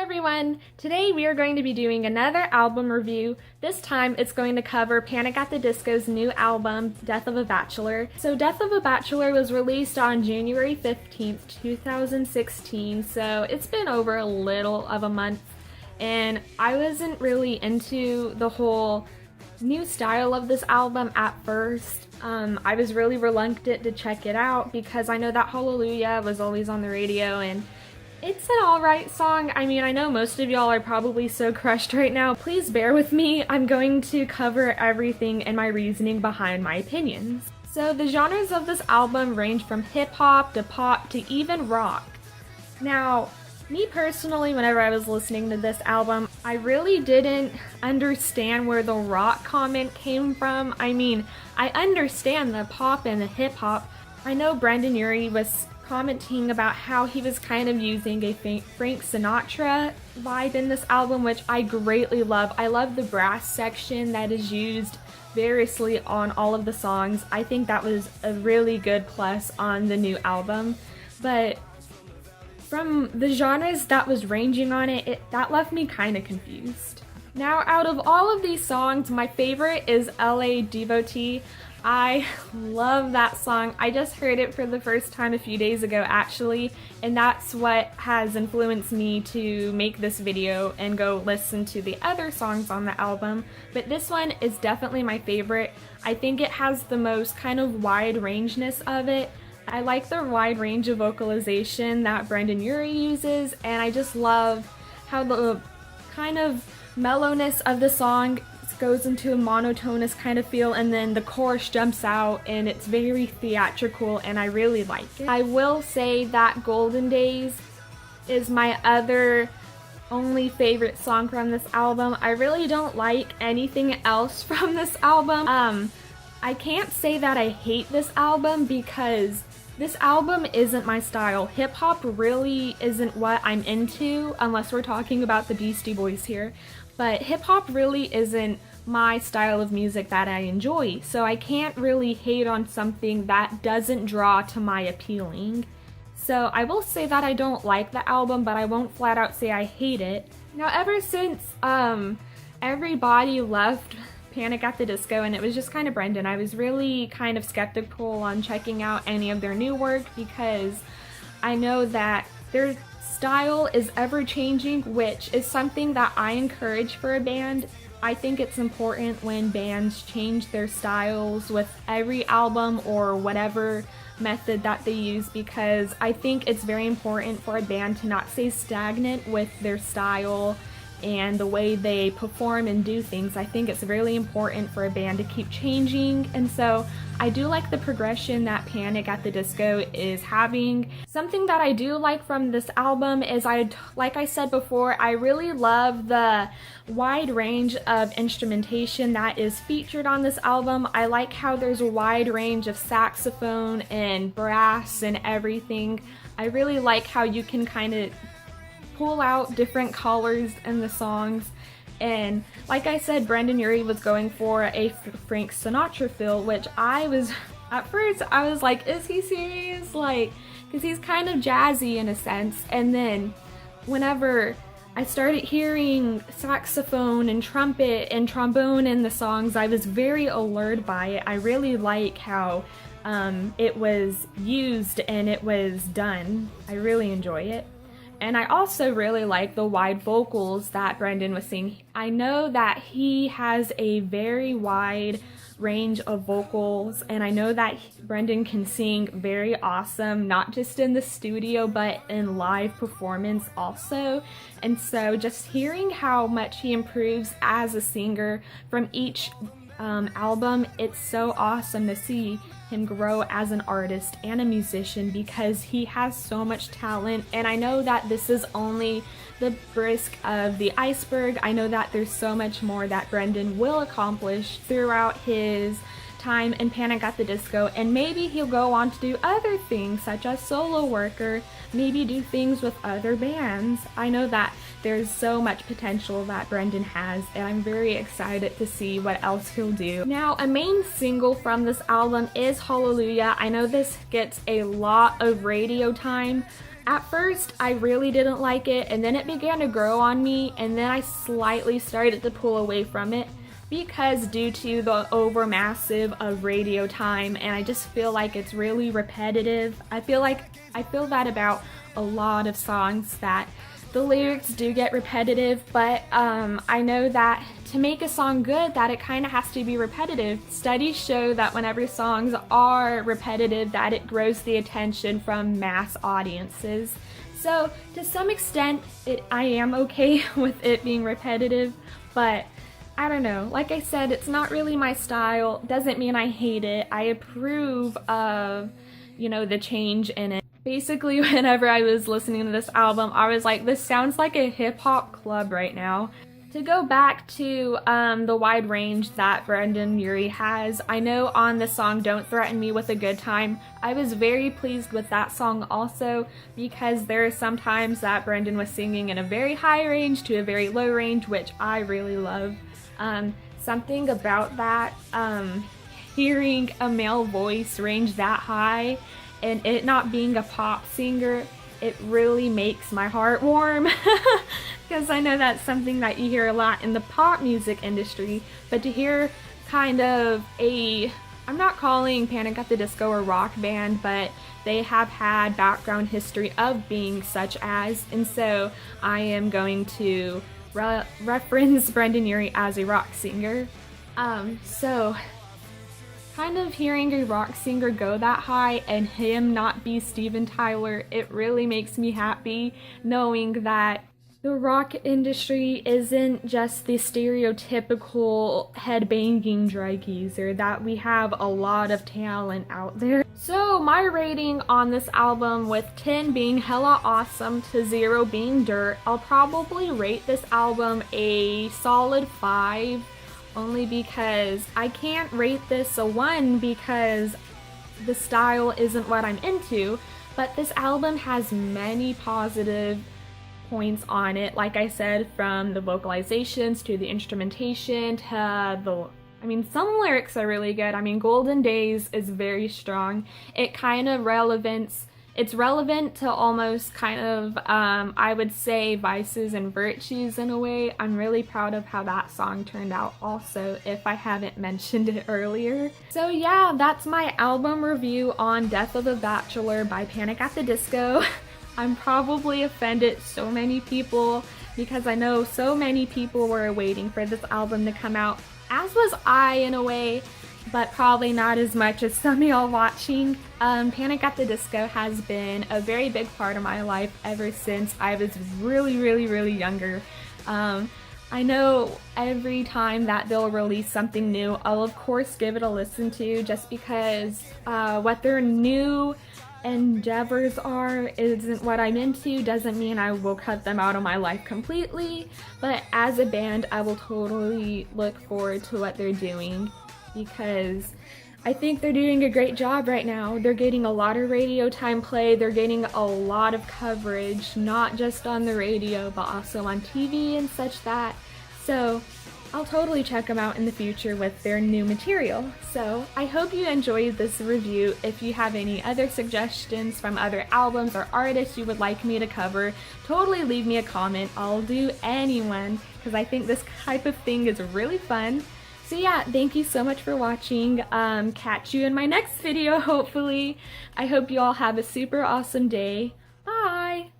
everyone! Today we are going to be doing another album review. This time it's going to cover Panic! At the Disco's new album, Death of a Bachelor. So Death of a Bachelor was released on January 15th, 2016, so it's been over a little of a month, and I wasn't really into the whole new style of this album at first. I was really reluctant to check it out because I know that Hallelujah was always on the radio and it's an alright song. I mean, I know most of y'all are probably so crushed right now. Please bear with me. I'm going to cover everything and my reasoning behind my opinions. So the genres of this album range from hip-hop to pop to even rock. Now, me personally, whenever I was listening to this album, I really didn't understand where the rock comment came from. I mean, I understand the pop and the hip-hop. I know Brendan Urie was commenting about how he was kind of using a Frank Sinatra vibe in this album, which I greatly love. I love the brass section that is used variously on all of the songs. I think that was a really good plus on the new album. But from the genres that was ranging on it, that left me kind of confused. Now, out of all of these songs, my favorite is LA Devotee. I love that song. I just heard it for the first time a few days ago actually, and that's what has influenced me to make this video and go listen to the other songs on the album. But this one is definitely my favorite. I think it has the most kind of wide rangeness of it. I like the wide range of vocalization that Brendan Urie uses, and I just love how the kind of mellowness of the song goes into a monotonous kind of feel, and then the chorus jumps out and it's very theatrical, and I really like it. I will say that Golden Days is my other only favorite song from this album. I really don't like anything else from this album. I can't say that I hate this album because this album isn't my style. Hip-hop really isn't what I'm into, unless we're talking about the Beastie Boys here. But hip-hop really isn't my style of music that I enjoy, so I can't really hate on something that doesn't draw to my appealing. So I will say that I don't like the album, but I won't flat out say I hate it. Now, ever since everybody left Panic! At the Disco and it was just kind of Brendan, I was really kind of skeptical on checking out any of their new work because I know that their style is ever changing, which is something that I encourage for a band. I think it's important when bands change their styles with every album or whatever method that they use, because I think it's very important for a band to not stay stagnant with their style and the way they perform and do things. I think it's really important for a band to keep changing, and so I do like the progression that Panic! At the Disco is having. Something that I do like from this album is, like I said before, I really love the wide range of instrumentation that is featured on this album. I like how there's a wide range of saxophone and brass and everything. I really like how you can kind of pull out different colors in the songs, and like I said, Brendan Urie was going for a Frank Sinatra feel, which at first I was like, is he serious? Like, because he's kind of jazzy in a sense, and then whenever I started hearing saxophone and trumpet and trombone in the songs, I was very allured by it. I really like how it was used and it was done. I really enjoy it. And I also really like the wide vocals that Brendan was singing. I know that he has a very wide range of vocals, and I know that Brendan can sing very awesome, not just in the studio, but in live performance also. And so just hearing how much he improves as a singer from each album, it's so awesome to see him grow as an artist and a musician, because he has so much talent. And I know that this is only the brisk of the iceberg. I know that there's so much more that Brendan will accomplish throughout his time in Panic! At the Disco, and maybe he'll go on to do other things such as solo work, or maybe do things with other bands. I know that there's so much potential that Brendan has, and I'm very excited to see what else he'll do. Now, a main single from this album is Hallelujah. I know this gets a lot of radio time, At first, I really didn't like it, and then it began to grow on me, and then I slightly started to pull away from it because due to the overmassive of radio time, and I just feel like it's really repetitive. I feel that about a lot of songs, that the lyrics do get repetitive, but I know that to make a song good, that it kind of has to be repetitive. Studies show that whenever songs are repetitive, that it grows the attention from mass audiences. So to some extent, I am okay with it being repetitive, but I don't know. Like I said, it's not really my style. Doesn't mean I hate it. I approve of, the change in it. Basically, whenever I was listening to this album, I was like, this sounds like a hip-hop club right now. To go back to the wide range that Brendon Urie has, I know on the song Don't Threaten Me with a Good Time, I was very pleased with that song also, because there are some times that Brendon was singing in a very high range to a very low range, which I really love. Something about that, hearing a male voice range that high, and it not being a pop singer, it really makes my heart warm because I know that's something that you hear a lot in the pop music industry, but to hear kind of I'm not calling Panic at the Disco a rock band, but they have had background history of being such as, and so I am going to reference Brendon Urie as a rock singer. So kind of hearing a rock singer go that high and him not be Steven Tyler, it really makes me happy knowing that the rock industry isn't just the stereotypical headbanging drug user, that we have a lot of talent out there. So my rating on this album, with 10 being hella awesome to 0 being dirt, I'll probably rate this album a solid 5. Only because I can't rate this a 1 because the style isn't what I'm into, but this album has many positive points on it. Like I said, from the vocalizations to the instrumentation to some lyrics are really good. Golden Days is very strong. It's relevant to almost kind of, I would say, vices and virtues in a way. I'm really proud of how that song turned out also, if I haven't mentioned it earlier. So yeah, that's my album review on Death of a Bachelor by Panic at the Disco. I'm probably offended so many people because I know so many people were waiting for this album to come out, as was I in a way, but probably not as much as some of y'all watching. Panic at the Disco has been a very big part of my life ever since I was really, really, really younger. I know every time that they'll release something new, I'll of course give it a listen to, just because what their new endeavors are isn't what I'm into. Doesn't mean I will cut them out of my life completely, but as a band, I will totally look forward to what they're doing, because I think they're doing a great job right now. They're getting a lot of radio time play, they're getting a lot of coverage, not just on the radio, but also on TV and such that. So I'll totally check them out in the future with their new material. So I hope you enjoyed this review. If you have any other suggestions from other albums or artists you would like me to cover, totally leave me a comment. I'll do anyone, because I think this type of thing is really fun. So yeah, thank you so much for watching. Catch you in my next video, hopefully. I hope you all have a super awesome day. Bye!